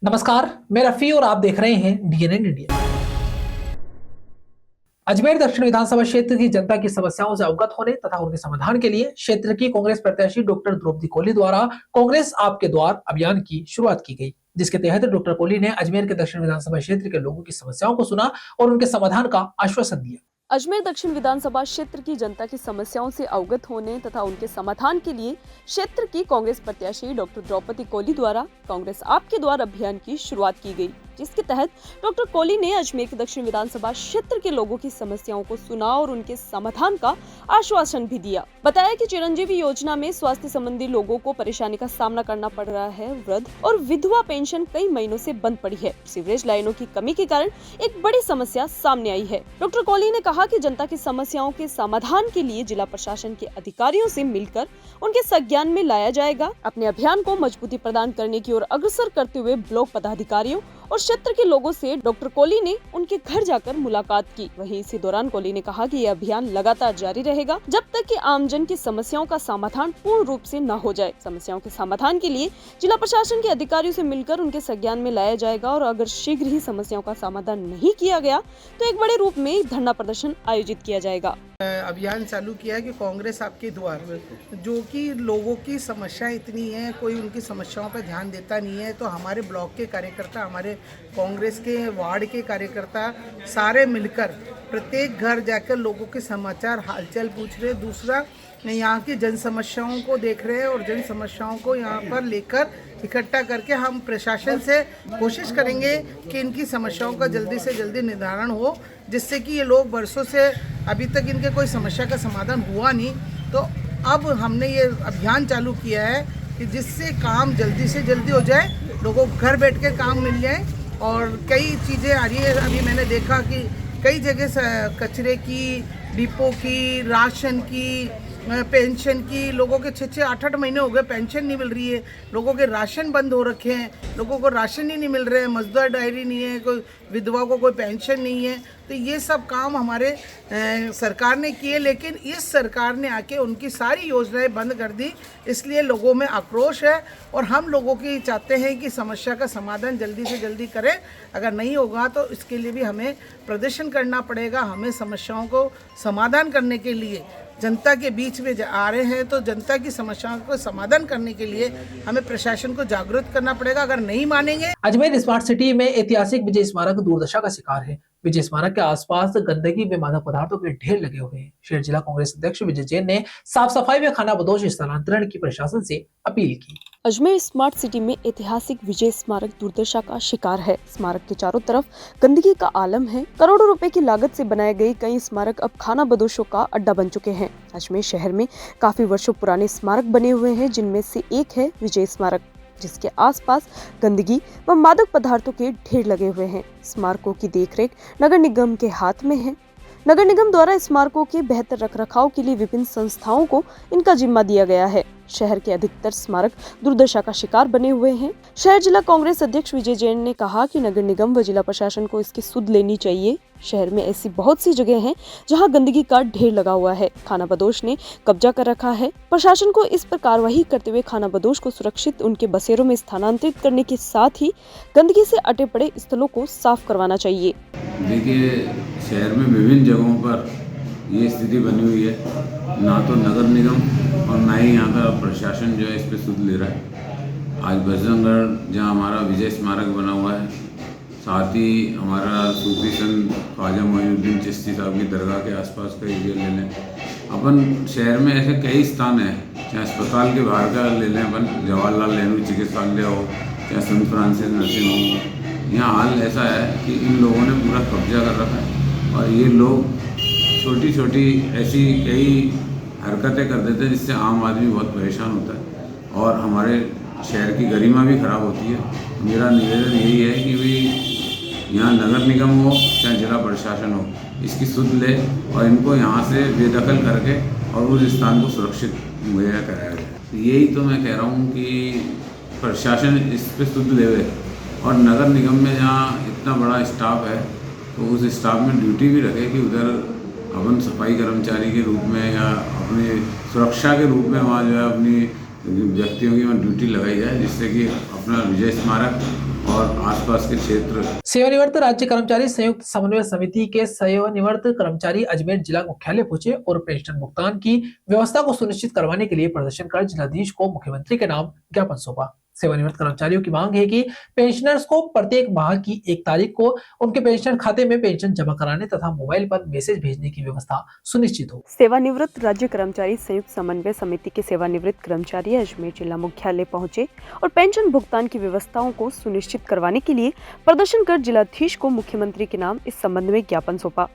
नमस्कार, मैं रफी और आप देख रहे हैं डीएनएन इंडिया। अजमेर दक्षिण विधानसभा क्षेत्र की जनता की समस्याओं से अवगत होने तथा उनके समाधान के लिए क्षेत्र की कांग्रेस प्रत्याशी डॉक्टर द्रौपदी कोली द्वारा कांग्रेस आपके द्वार अभियान की शुरुआत की गई, जिसके तहत डॉक्टर कोली ने अजमेर के दक्षिण विधानसभा क्षेत्र के लोगों की समस्याओं को सुना और उनके समाधान का आश्वासन दिया। अजमेर दक्षिण विधानसभा क्षेत्र की जनता की समस्याओं से अवगत होने तथा उनके समाधान के लिए क्षेत्र की कांग्रेस प्रत्याशी डॉक्टर द्रौपदी कोली द्वारा कांग्रेस आपके द्वार अभियान की शुरुआत की गई, जिसके तहत डॉक्टर कोली ने अजमेर के दक्षिण विधानसभा क्षेत्र के लोगों की समस्याओं को सुना और उनके समाधान का आश्वासन भी दिया। बताया कि चिरंजीवी योजना में स्वास्थ्य संबंधी लोगों को परेशानी का सामना करना पड़ रहा है। वृद्ध और विधवा पेंशन कई महीनों से बंद पड़ी है। सीवरेज लाइनों की कमी के कारण एक बड़ी समस्या सामने आई है। डॉक्टर कोली ने कहा कि जनता की समस्याओं के समाधान के लिए जिला प्रशासन के अधिकारियों से मिलकर उनके संज्ञान में लाया जाएगा। अपने अभियान को मजबूती प्रदान करने की ओर अग्रसर करते हुए ब्लॉक पदाधिकारियों और क्षेत्र के लोगों से डॉक्टर कोली ने उनके घर जाकर मुलाकात की। वहीं इसी दौरान कोली ने कहा कि यह अभियान लगातार जारी रहेगा जब तक कि आमजन की समस्याओं का समाधान पूर्ण रूप से न हो जाए। समस्याओं के समाधान के लिए जिला प्रशासन के अधिकारियों से मिलकर उनके संज्ञान में लाया जाएगा और अगर शीघ्र ही समस्याओं का समाधान नहीं किया गया तो एक बड़े रूप में धरना प्रदर्शन आयोजित किया जाएगा। अभियान चालू किया है कि कांग्रेस आपके द्वार, जो कि लोगों की समस्या इतनी है, कोई उनकी समस्याओं पर ध्यान देता नहीं है। तो हमारे ब्लॉक के कार्यकर्ता, हमारे कांग्रेस के वार्ड के कार्यकर्ता सारे मिलकर प्रत्येक घर जाकर लोगों के समाचार हालचाल पूछ रहे। दूसरा, यहाँ की जन समस्याओं को देख रहे हैं और जन समस्याओं को यहाँ पर लेकर इकट्ठा करके हम प्रशासन से कोशिश करेंगे कि इनकी समस्याओं का जल्दी से जल्दी निदान हो, जिससे कि ये लोग बरसों से अभी तक इनके कोई समस्या का समाधान हुआ नहीं। तो अब हमने ये अभियान चालू किया है कि जिससे काम जल्दी से जल्दी हो जाए, लोगों को घर बैठ के काम मिल जाए। और कई चीज़ें आ रही है, अभी मैंने देखा कि कई जगह कचरे की, डिपो की, राशन की, पेंशन की, लोगों के 6-6, 8-8 महीने हो गए पेंशन नहीं मिल रही है। लोगों के राशन बंद हो रखे हैं, लोगों को राशन ही नहीं मिल रहे हैं, मजदूर डायरी नहीं है, कोई विधवा को कोई पेंशन नहीं है। तो ये सब काम हमारे सरकार ने किए, लेकिन इस सरकार ने आके उनकी सारी योजनाएं बंद कर दी। इसलिए लोगों में आक्रोश है और हम लोगों की चाहते हैं कि समस्या का समाधान जल्दी से जल्दी करें। अगर नहीं होगा तो इसके लिए भी हमें प्रदर्शन करना पड़ेगा। हमें समस्याओं को समाधान करने के लिए जनता के बीच में आ रहे हैं, तो जनता की समस्याओं को समाधान करने के लिए हमें प्रशासन को जागरूक करना पड़ेगा। अगर नहीं मानेंगे। अजमेर स्मार्ट सिटी में ऐतिहासिक विजय स्मारक दुर्दशा का शिकार है। विजय स्मारक के आसपास गंदगी व मादक पदार्थों के ढेर लगे हुए हैं। शहर जिला कांग्रेस अध्यक्ष विजय जैन ने साफ सफाई व खानाबदोश स्थानांतरण की प्रशासन से अपील की। अजमेर स्मार्ट सिटी में ऐतिहासिक विजय स्मारक दुर्दशा का शिकार है। स्मारक के चारों तरफ गंदगी का आलम है। करोड़ों रुपए की लागत से बनाए गए कई स्मारक अब खानाबदोशों का अड्डा बन चुके हैं। अजमेर शहर में काफी वर्षों पुराने स्मारक बने हुए हैं, जिनमें से एक है विजय स्मारक, जिसके आसपास गंदगी व मादक पदार्थों के ढेर लगे हुए हैं। स्मारकों की देखरेख नगर निगम के हाथ में है। नगर निगम द्वारा स्मारकों के बेहतर रखरखाव के लिए विभिन्न संस्थाओं को इनका जिम्मा दिया गया है। शहर के अधिकतर स्मारक दुर्दशा का शिकार बने हुए हैं। शहर जिला कांग्रेस अध्यक्ष विजय जैन ने कहा कि नगर निगम व जिला प्रशासन को इसकी सुध लेनी चाहिए। शहर में ऐसी बहुत सी जगह हैं जहां गंदगी का ढेर लगा हुआ है। खानाबदोश ने कब्जा कर रखा है। प्रशासन को इस पर कार्रवाई करते हुए खानाबदोश को सुरक्षित उनके बसेरों में स्थानांतरित करने के साथ ही गंदगी से अटे पड़े स्थलों को साफ करवाना चाहिए। देखिए, शहर में विभिन्न जगहों पर ये स्थिति बनी हुई है। ना तो नगर निगम और ना ही यहाँ का प्रशासन जो है इस पर सुध ले रहा है। आज बजरंगगढ़ जहाँ हमारा विजय स्मारक बना हुआ है, साथ ही हमारा सूफी संत ख्वाजा मोइनुद्दीन चिश्ती साहब की दरगाह के आसपास का एरिया ले लें। अपन शहर में ऐसे कई स्थान हैं, चाहे अस्पताल के बाहर का ले लें, अपन जवाहरलाल नेहरू चिकित्सालय हो, चाहे संत फ्रांसिस नर्सिंग होम हो। यहाँ हाल ऐसा है कि इन लोगों ने पूरा कब्जा कर रखा है और ये लोग छोटी छोटी ऐसी कई हरकतें कर देते हैं जिससे आम आदमी बहुत परेशान होता है और हमारे शहर की गरिमा भी खराब होती है। मेरा निवेदन यही है कि भाई यहाँ नगर निगम हो चाहे जिला प्रशासन हो, इसकी सुध ले और इनको यहाँ से बेदखल करके और उस स्थान को सुरक्षित मुहैया कराया जाए। यही तो मैं कह रहा हूँ कि प्रशासन इस पर सुध लेवे और नगर निगम में जहाँ इतना बड़ा स्टाफ है तो उस स्टाफ में ड्यूटी भी रखे कि उधर अपन सफाई कर्मचारी के रूप में या अपनी सुरक्षा के रूप में वहाँ जो है अपनी व्यक्तियों की वहाँ ड्यूटी लगाई जाए, जिससे कि अपना विजय स्मारक और आसपास के क्षेत्र। सेवानिवृत्त राज्य कर्मचारी संयुक्त समन्वय समिति के सेवानिवृत्त कर्मचारी अजमेर जिला मुख्यालय पहुंचे और पेंशन भुगतान की व्यवस्था को सुनिश्चित करवाने के लिए प्रदर्शन कर जिलाधीश को मुख्यमंत्री के नाम ज्ञापन सौंपा। सेवानिवृत्त कर्मचारियों की मांग है कि पेंशनर्स को प्रत्येक माह की 1 तारीख को उनके पेंशन खाते में पेंशन जमा कराने तथा मोबाइल पर मैसेज भेजने की व्यवस्था सुनिश्चित हो। सेवानिवृत्त राज्य कर्मचारी संयुक्त समन्वय समिति के सेवानिवृत्त कर्मचारी अजमेर जिला मुख्यालय पहुंचे और पेंशन भुगतान की व्यवस्थाओं को सुनिश्चित करवाने के लिए प्रदर्शन कर जिलाधीश को मुख्यमंत्री के नाम इस संबंध में ज्ञापन सौंपा।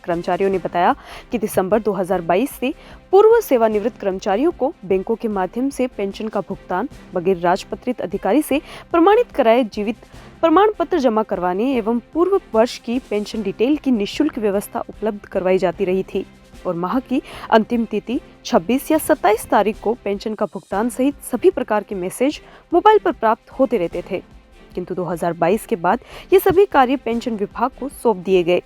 कर्मचारियों ने बताया कि दिसंबर 2022 से पूर्व सेवानिवृत्त कर्मचारियों को बैंकों के माध्यम से पेंशन का भुगतान बगैर राजपत्रित अधिकारी से प्रमाणित कराए जीवित प्रमाण पत्र जमा करवाने एवं पूर्व वर्ष की पेंशन डिटेल की निःशुल्क व्यवस्था उपलब्ध करवाई जाती रही थी और माह की अंतिम तिथि 26 या 27 तारीख को पेंशन का भुगतान सहित सभी प्रकार के मैसेज मोबाइल पर प्राप्त होते रहते थे। किंतु 2022 के बाद ये सभी कार्य पेंशन विभाग को सौंप दिए गए,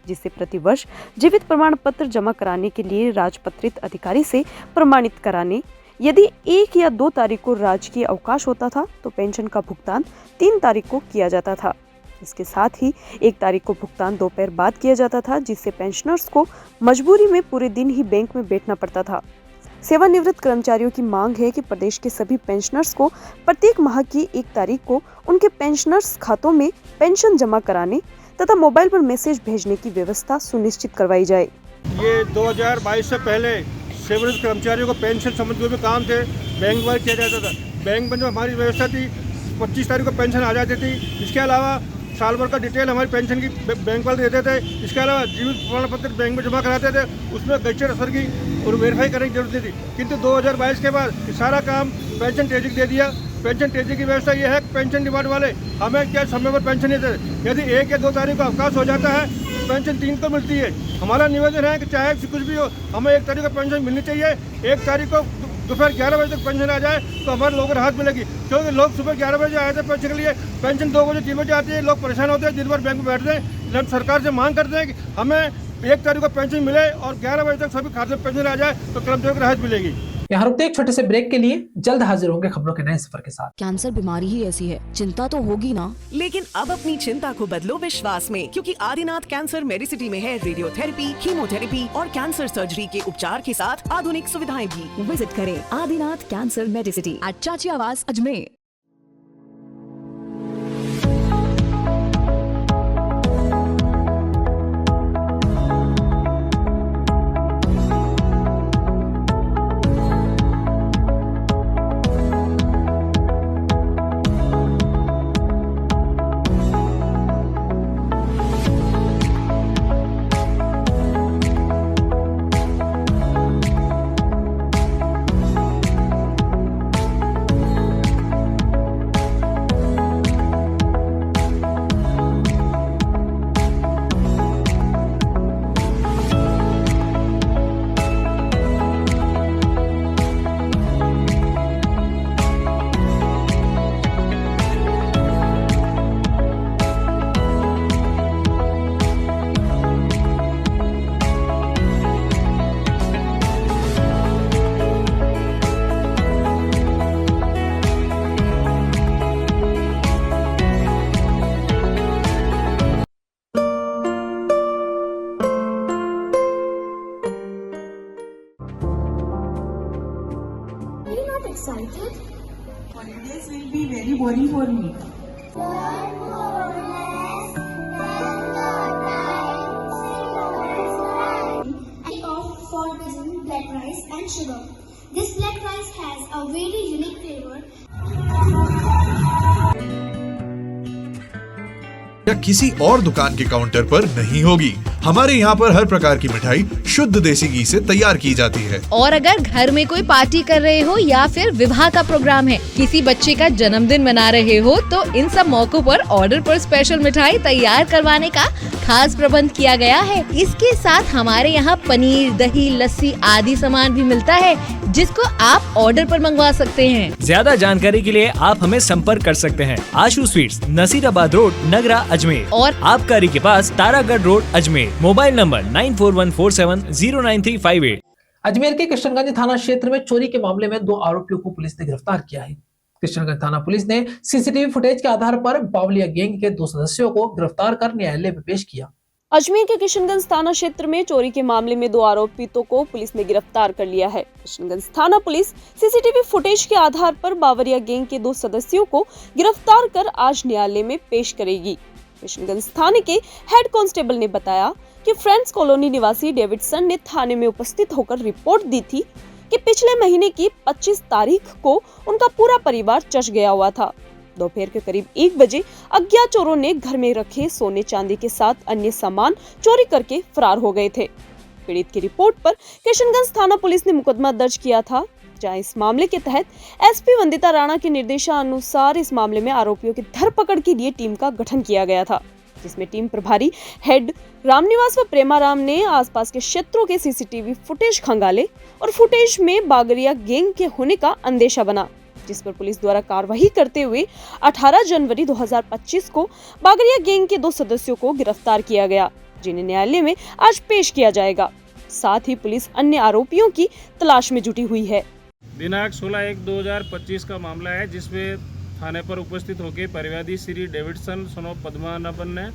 जिससे प्रतिवर्ष जीवित प्रमाण पत्र जमा कराने के लिए राजपत्रित अधिकारी से प्रमाणित कराने, यदि 1 या 2 तारीख को राजकीय अवकाश होता था तो पेंशन का भुगतान 3 तारीख को किया जाता था। इसके साथ ही 1 तारीख को भुगतान दोपहर बाद किया जाता था, जिससे पेंशनर्स को मजबूरी में पूरे दिन ही बैंक में बैठना पड़ता था। सेवानिवृत्त कर्मचारियों की मांग है कि प्रदेश के सभी पेंशनर्स को प्रत्येक माह की 1 तारीख को उनके पेंशनर्स खातों में पेंशन जमा कराने तथा मोबाइल पर मैसेज भेजने की व्यवस्था सुनिश्चित करवाई जाए। ये 2022 से पहले सेवानिवृत्त कर्मचारियों को पेंशन संबंधी जो भी काम थे बैंक द्वारा किया जाता था। बैंक में जो हमारी व्यवस्था थी 25 तारीख को पेंशन आ जाती थी। इसके अलावा साल भर का डिटेल हमारी पेंशन की बैंक वाले देते थे। इसके अलावा जीवित प्रमाण पत्र बैंक में जमा कराते थे, उसमें गजटेड अफसर की और वेरीफाई करने की जरूरत थी। किंतु 2022 के बाद सारा काम पेंशन ट्रेजिंग दे दिया। पेंशन ट्रेजिंग की व्यवस्था ये है, पेंशन डिमांड वाले हमें क्या समय पर पेंशन नहीं देते। यदि 1 या 2 तारीख को अवकाश हो जाता है तो पेंशन 3 को मिलती है। हमारा निवेदन है कि चाहे कुछ भी हो, हमें 1 तारीख को पेंशन मिलनी चाहिए। 1 तारीख को दोपहर 11 बजे तक पेंशन आ जाए तो हमारे लोगों को राहत मिलेगी, क्योंकि लोग सुबह 11 बजे आए थे पेंशन के लिए, पेंशन 2 बजे 3 बजे आती है, लोग परेशान होते हैं, दिन भर बैंक में बैठते हैं। हम सरकार से मांग करते हैं कि हमें 1 तारीख को पेंशन मिले और 11 बजे तक सभी खाते में पेंशन आ जाए तो कर्मचारियों को राहत मिलेगी। यहाँ रुकते एक छोटे से ब्रेक के लिए, जल्द हाजिर होंगे खबरों के नए सफर के साथ। कैंसर बीमारी ही ऐसी है, चिंता तो होगी ना। लेकिन अब अपनी चिंता को बदलो विश्वास में, क्योंकि आदिनाथ कैंसर मेडिसिटी में है रेडियोथेरेपी, कीमोथेरेपी और कैंसर सर्जरी के उपचार के साथ आधुनिक सुविधाएं भी। विजिट करें आदिनाथ कैंसर मेडिसिटी एट चाची आवास Ajmer. Excited? Holidays will be very boring for me. For visiting black rice and sugar. This black rice has a very unique flavor. या किसी और दुकान के काउंटर पर नहीं होगी। हमारे यहाँ पर हर प्रकार की मिठाई शुद्ध देसी घी से तैयार की जाती है। और अगर घर में कोई पार्टी कर रहे हो या फिर विवाह का प्रोग्राम है, किसी बच्चे का जन्मदिन मना रहे हो, तो इन सब मौकों पर ऑर्डर पर स्पेशल मिठाई तैयार करवाने का खास प्रबंध किया गया है। इसके साथ हमारे यहाँ पनीर, दही, लस्सी आदि सामान भी मिलता है, जिसको आप ऑर्डर पर मंगवा सकते हैं। ज्यादा जानकारी के लिए आप हमें संपर्क कर सकते हैं। आशु स्वीट्स, नसीराबाद रोड, नगरा, अजमेर और आबकारी के पास Taragarh road, Ajmer. Mobile number 9414709358। Ajmer के कृष्णगंज थाना क्षेत्र में चोरी के मामले में 2 आरोपियों को पुलिस ने गिरफ्तार किया है। किशनगंज थाना पुलिस ने सीसीटीवी फुटेज के आधार पर बावलिया गैंग के 2 सदस्यों को गिरफ्तार कर न्यायालय में पेश किया। अजमेर के किशनगंज थाना क्षेत्र में चोरी के मामले में 2 आरोपितों को पुलिस ने गिरफ्तार कर लिया है। किशनगंज थाना पुलिस सीसीटीवी फुटेज के आधार पर बावरिया गैंग के 2 सदस्यों को गिरफ्तार कर आज न्यायालय में पेश करेगी। किशनगंज थाने के हेड कांस्टेबल ने बताया कि फ्रेंड्स कॉलोनी निवासी डेविडसन ने थाने में उपस्थित होकर रिपोर्ट दी थी कि पिछले महीने की 25 तारीख को उनका पूरा परिवार चर्च गया हुआ था। दोपहर के करीब 1 बजे अज्ञात चोरों ने घर में रखे सोने चांदी के साथ अन्य सामान चोरी करके फरार हो गए थे। पीड़ित की रिपोर्ट पर किशनगंज थाना पुलिस ने मुकदमा दर्ज किया था, जहां इस मामले के तहत एसपी वंदिता राणा के निर्देशानुसार इस मामले में आरोपियों की धरपकड़ के लिए टीम का गठन किया गया था, जिसमें टीम प्रभारी हेड रामनिवास व प्रेमाराम ने आसपास के क्षेत्रों के सीसीटीवी फुटेज खंगाले और फुटेज में बागरिया गैंग के होने का अंदेशा बना, जिस पर पुलिस द्वारा कार्रवाई करते हुए 18 जनवरी 2025 को बागरिया गैंग के 2 सदस्यों को गिरफ्तार किया गया, जिन्हें न्यायालय में आज पेश किया जाएगा। साथ ही पुलिस अन्य आरोपियों की तलाश में जुटी हुई है। दिनांक 16/1/2025 का मामला है, जिसमें थाने पर उपस्थित होकर परिवादी श्री डेविडसन सनो पद्मानाभन ने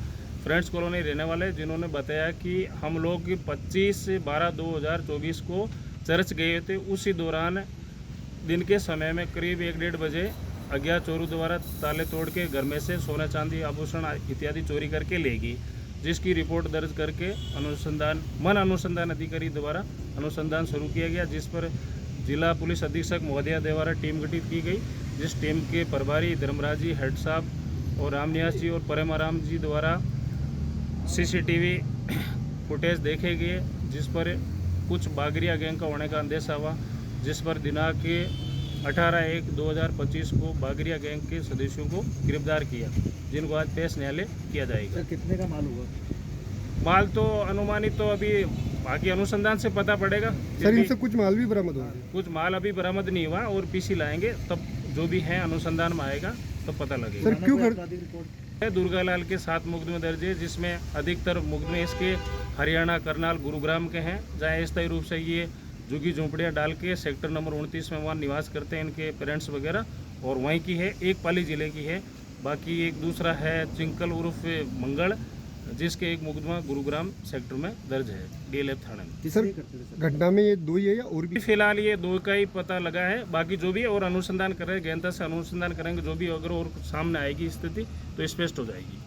फ्रेंड्स कॉलोनी रहने वाले, जिन्होंने बताया कि हम लोग 25/12/2024 को चर्च गए थे। उसी दौरान दिन के समय में करीब 1-1:30 बजे अज्ञात चोरों द्वारा ताले तोड़ के घर में से सोना चांदी आभूषण इत्यादि चोरी करके ले गई, जिसकी रिपोर्ट दर्ज करके अनुसंधान अधिकारी द्वारा अनुसंधान शुरू किया गया, जिस पर जिला पुलिस अधीक्षक महोदया द्वारा टीम गठित की गई, जिस टीम के प्रभारी धर्मराज जी, हेड साहब और रामनिवास जी और प्रेमाराम जी द्वारा सीसीटीवी फुटेज देखे गए, जिस पर कुछ बागरिया गैंग का होने का अंदेशा हुआ, जिस पर दिनांक 18/1/2025 को बागरिया गैंग के सदस्यों को गिरफ्तार किया, जिनको आज पेश न्यायालय किया जाएगा। सर, कितने का माल हुआ? माल तो अनुमानित तो अभी बाकी अनुसंधान से पता पड़ेगा। सर, इनसे कुछ माल भी बरामद हुआ? कुछ माल अभी बरामद नहीं हुआ और पीसी लाएंगे, तब जो भी है अनुसंधान में आएगा तब पता लगेगा। सर, क्यों दुर्गालाल के 7 मुकदमे दर्ज है, जिसमें अधिकतर मुकदमे इसके हरियाणा, करनाल, गुरुग्राम के हैं, जहाँ स्थायी रूप से ये झुग्गी झोंपड़ियाँ डाल के सेक्टर नंबर 29 में वहाँ निवास करते हैं इनके पेरेंट्स वगैरह, और वहीं की है। एक पाली जिले की है, बाकी एक दूसरा है चिंकल उर्फ मंगल, जिसके एक मुकदमा गुरुग्राम सेक्टर में दर्ज है डीएलएफ थाने में। सर, घटना में ये 2 ही है या और भी? फिलहाल ये 2 का ही पता लगा है, बाकी जो भी है और अनुसंधान कर रहे हैं, गहनता से अनुसंधान करेंगे, जो भी अगर और सामने आएगी स्थिति तो स्पष्ट हो जाएगी।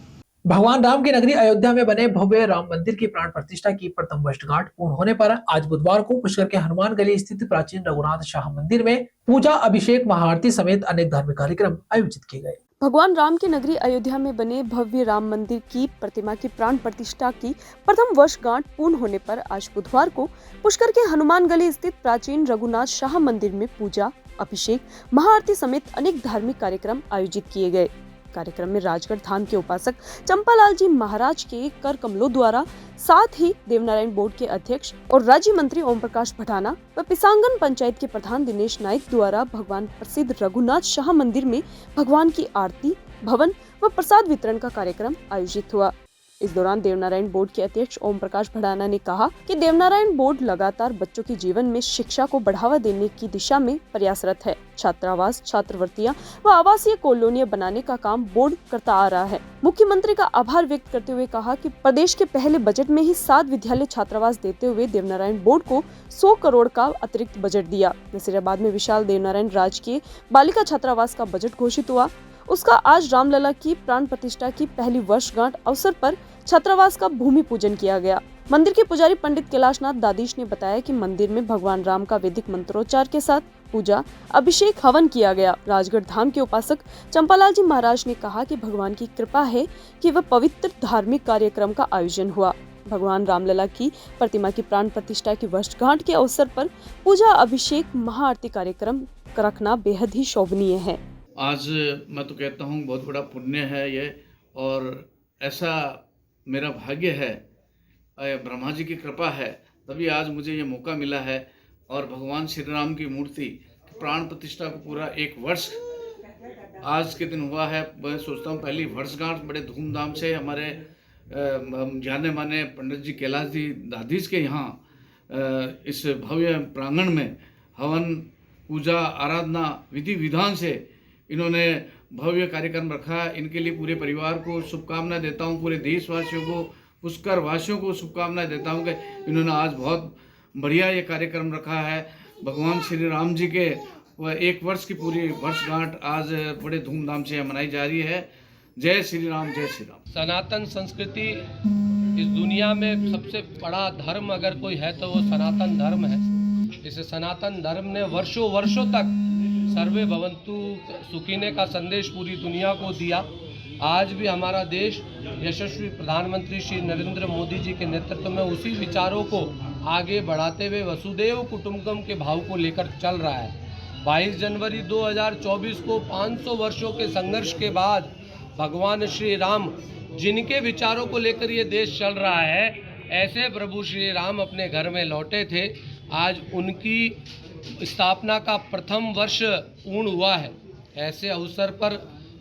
भगवान राम की नगरी अयोध्या में बने भव्य राम मंदिर की प्राण प्रतिष्ठा की प्रथम वर्षगांठ पूर्ण होने पर आज बुधवार को पुष्कर के हनुमान गली स्थित प्राचीन रघुनाथ शाह मंदिर में पूजा, अभिषेक, महाआरती समेत अनेक धार्मिक कार्यक्रम आयोजित किए गए। भगवान राम की नगरी अयोध्या में बने भव्य राम मंदिर की प्रतिमा की प्राण प्रतिष्ठा की प्रथम वर्षगांठ पूर्ण होने पर आज बुधवार को पुष्कर के हनुमान गली स्थित प्राचीन रघुनाथ शाह मंदिर में पूजा, अभिषेक, महाआरती समेत अनेक धार्मिक कार्यक्रम आयोजित किए गए। कार्यक्रम में राजगढ़ धाम के उपासक चंपालाल जी महाराज के कर कमलों द्वारा, साथ ही देवनारायण बोर्ड के अध्यक्ष और राज्य मंत्री ओम प्रकाश भटाना व पिसांगन पंचायत के प्रधान दिनेश नाइक द्वारा भगवान प्रसिद्ध रघुनाथ शाह मंदिर में भगवान की आरती, भवन व प्रसाद वितरण का कार्यक्रम आयोजित हुआ। इस दौरान देवनारायण बोर्ड के अध्यक्ष ओम प्रकाश भटाना ने कहा कि देवनारायण बोर्ड लगातार बच्चों के जीवन में शिक्षा को बढ़ावा देने की दिशा में प्रयासरत है। छात्रावास, छात्रवृत्तियां व आवासीय कॉलोनियां बनाने का काम बोर्ड करता आ रहा है। मुख्यमंत्री का आभार व्यक्त करते हुए कहा कि प्रदेश के पहले बजट में ही 7 विद्यालय छात्रावास देते हुए देवनारायण बोर्ड को 100 करोड़ का अतिरिक्त बजट दिया। नसीराबाद में विशाल देवनारायण राजकीय बालिका छात्रावास का बजट घोषित हुआ। उसका आज रामलला की प्राण प्रतिष्ठा की पहली वर्षगांठ अवसर पर छात्रावास का भूमि पूजन किया गया। मंदिर के पुजारी पंडित कैलाशनाथ दादीश ने बताया कि मंदिर में भगवान राम का वैदिक मंत्रोच्चार के साथ पूजा, अभिषेक, हवन किया गया। राजगढ़ धाम के उपासक चंपालाल जी महाराज ने कहा कि भगवान की कृपा है कि वह पवित्र धार्मिक कार्यक्रम का आयोजन हुआ। भगवान रामलला की प्रतिमा की प्राण प्रतिष्ठा की वर्षगांठ के अवसर पर पूजा, अभिषेक, महाआरती कार्यक्रम रखना बेहद ही शोभनीय है। आज मैं तो कहता हूँ बहुत बड़ा पुण्य है ये, और ऐसा मेरा भाग्य है, ब्रह्मा जी की कृपा है, तभी आज मुझे ये मौका मिला है। और भगवान श्री राम की मूर्ति प्राण प्रतिष्ठा को पूरा 1 वर्ष आज के दिन हुआ है। मैं सोचता हूँ पहली वर्षगांठ बड़े धूमधाम से हमारे जाने माने पंडित जी कैलाश जी दादीज के यहाँ इस भव्य प्रांगण में हवन, पूजा, आराधना विधि विधान से इन्होंने भव्य कार्यक्रम रखा। इनके लिए पूरे परिवार को शुभकामनाएं देता हूँ, पूरे देशवासियों को, पुष्कर वासियों को शुभकामनाएं देता हूँ कि इन्होंने आज बहुत बढ़िया ये कार्यक्रम रखा है। भगवान श्री राम जी के 1 वर्ष की पूरी वर्षगांठ आज बड़े धूमधाम से मनाई जा रही है। जय श्री राम, जय श्री राम। सनातन संस्कृति इस दुनिया में सबसे बड़ा धर्म अगर कोई है तो वो सनातन धर्म है। इस सनातन धर्म ने वर्षों वर्षों तक सर्वे भवन्तु सुखिने का संदेश पूरी दुनिया को दिया। आज भी हमारा देश यशस्वी प्रधानमंत्री श्री नरेंद्र मोदी जी के नेतृत्व में उसी विचारों को आगे बढ़ाते हुए वसुदेव कुटुंबकम के भाव को लेकर चल रहा है। 22 जनवरी 2024 को 500 वर्षों के संघर्ष के बाद भगवान श्री राम जिनके विचारों को लेकर ये देश चल रहा है, ऐसे प्रभु श्री राम अपने घर में लौटे थे। आज उनकी स्थापना का प्रथम वर्ष पूर्ण हुआ है। ऐसे अवसर पर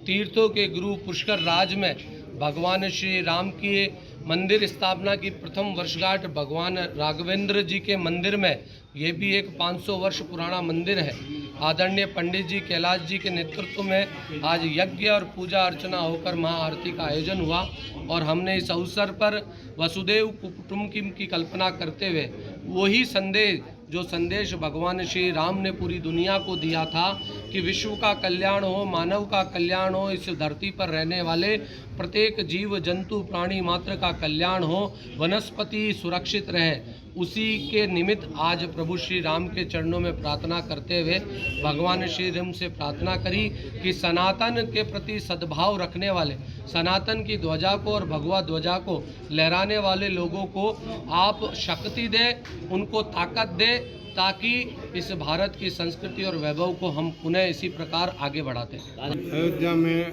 तीर्थों के गुरु पुष्कर राज में भगवान श्री राम की मंदिर स्थापना की प्रथम वर्षगांठ भगवान राघवेंद्र जी के मंदिर में, ये भी एक 500 वर्ष पुराना मंदिर है। आदरणीय पंडित जी कैलाश जी के नेतृत्व में आज यज्ञ और पूजा अर्चना होकर महाआरती का आयोजन हुआ और हमने इस अवसर पर वसुदेव कुटुंबकम की कल्पना करते हुए वही संदेश भगवान श्री राम ने पूरी दुनिया को दिया था कि विश्व का कल्याण हो, मानव का कल्याण हो, इस धरती पर रहने वाले प्रत्येक जीव जंतु प्राणी मात्र का कल्याण हो, वनस्पति सुरक्षित रहे। उसी के निमित्त आज प्रभु श्री राम के चरणों में प्रार्थना करते हुए भगवान श्री राम से प्रार्थना करी कि सनातन के प्रति सद्भाव रखने वाले, सनातन की ध्वजा को और भगवा ध्वजा को लहराने वाले लोगों को आप शक्ति दे, उनको ताकत दे, ताकि इस भारत की संस्कृति और वैभव को हम पुनः इसी प्रकार आगे बढ़ाते हैं। अयोध्या में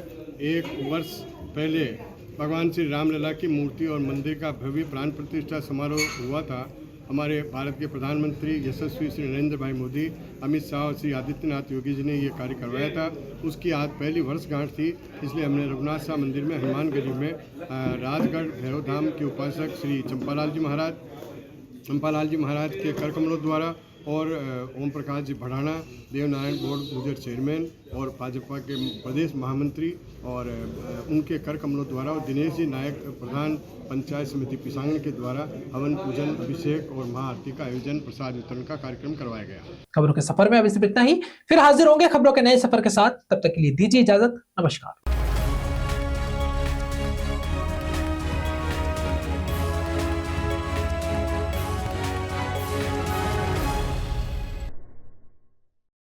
1 वर्ष पहले भगवान श्री रामलला की मूर्ति और मंदिर का भव्य प्राण प्रतिष्ठा समारोह हुआ था। हमारे भारत के प्रधानमंत्री यशस्वी श्री नरेंद्र भाई मोदी, अमित शाह और श्री आदित्यनाथ योगी जी ने ये कार्य करवाया था। उसकी आज पहली वर्षगांठ थी, इसलिए हमने रघुनाथ शाह मंदिर में हनुमानगढ़ी में राजगढ़ भैरव धाम के उपासक श्री चंपालाल जी महाराज के कर कमलों द्वारा और ओम प्रकाश जी भड़ाना, देवनारायण बोर्ड गुजर चेयरमैन और भाजपा के प्रदेश महामंत्री और उनके कर कमलों द्वारा और दिनेश जी नायक प्रधान पंचायत समिति पिसांगन के द्वारा हवन पूजन, अभिषेक और महाआरती का आयोजन, प्रसाद वितरण का कार्यक्रम करवाया गया। खबरों के सफर में अभी सिर्फ इतना ही, फिर हाजिर होंगे खबरों के नए सफर के साथ। तब तक के लिए दीजिए इजाजत। नमस्कार।